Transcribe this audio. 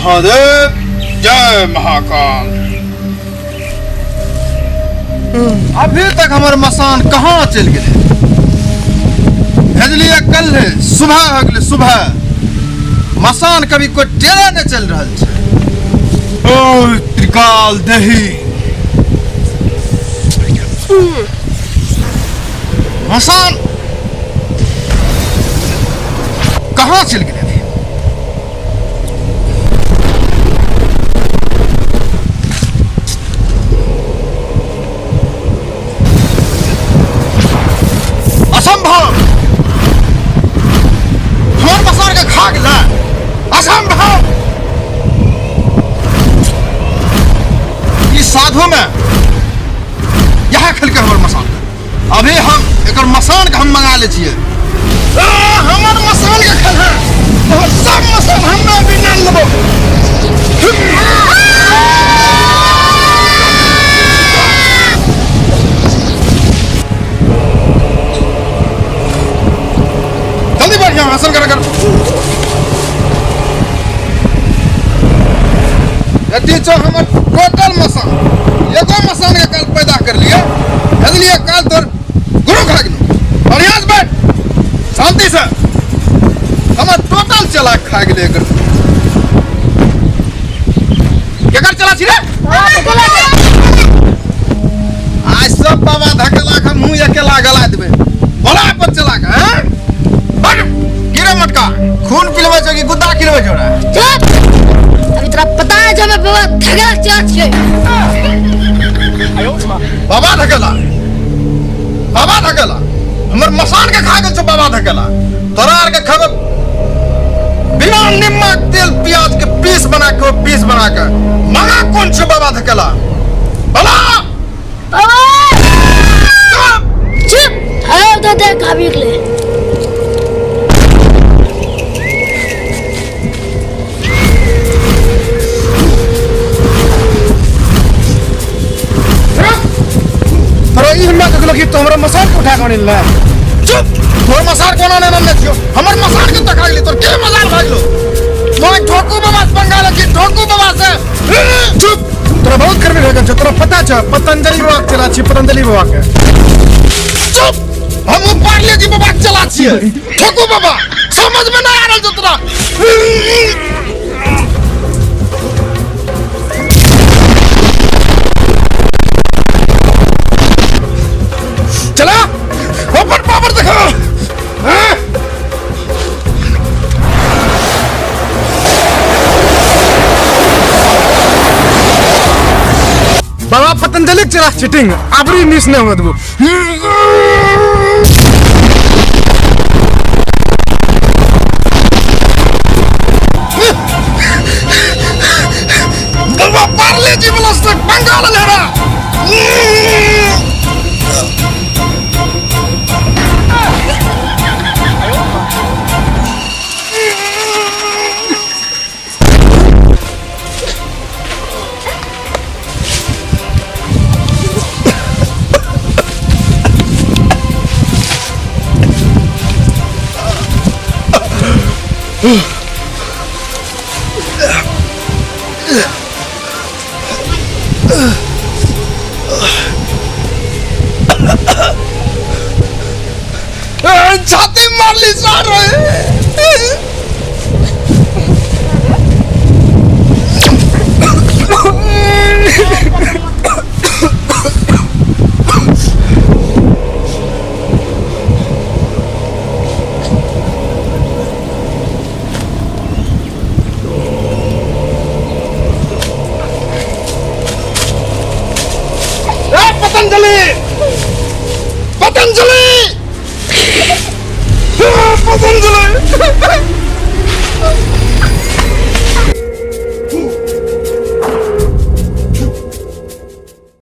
महादेव, जय महाकाल। अभी तक हमारे मसान कहाँ चल गए? भेजलिए कल सुबह हो गए, सुबह मसान कभी कोई डेरा नहीं चल रहा है। ओ त्रिकाल दही मसान कहाँ चल गए? असंभव, हमारे मसान के खा गया। असंभव, इस साधु में यहाँ खेल के हमारे मसान का अभी हम एक मसान का हम मंगा ले छिए। हमारे मसान के खेल है और सब मसान हम भी नहीं लेबो। जल्दी बैठ जाओ, हासिल कर टीचर हमर टोटल मसान एगो मसान के कल पैदा कर लिए। इसलिए कल तोर गुरु खा गेलो। और यहाँ से बैठ शांति से। हमर टोटल चला खा गेले एकर। केकर चला छी रे? आज सब बाबा धकेला के मुंह अकेला गला देबे। बोला पर चला के हैं? बड़ गिरे मटका खून पिलवे छ कि गुद्दा किलवे छ रे? चुप, अभी तेरा पता है जब मैं बाबा धकेला चाट छे। बाबा धकेला, बाबा धकेला हमर मसान के खा गेल छ। बाबा धकेला तोरा आर के खब बिना नमक तेल प्याज के पीस बना के मंगा कौन छ? बाबा धकेला बोला। बाबा चुप, है तो देख अभी ले। कि तोमरा मसान को उठा के ले। चुप, तोर मसान कोना ने न छियो। हमर मसान के तका गेली, तोर के मसान भागलो? तोय ठोकू बाबा से पंगा की ठोकू बाबा से। चुप, तोरा बहुत गर्मी हो छ। तोरा पता छ पतंजलि बाबा के चला छी, पतंजलि बाबा के। चुप, हम ऊपर ले जी बाबा के चला छी। ठोकू बाबा समझ में नहीं आ रहल छ तोरा। चला ऊपर पावर देखो। बाबा पतंजलि चला चिटिंग अबरी मिस नहीं होत वो। बाबा पार्ले जी बलस तक बंगाल ले रहा। छाती मार ली सार पतंजलि, पतंजलि, पतंजलि।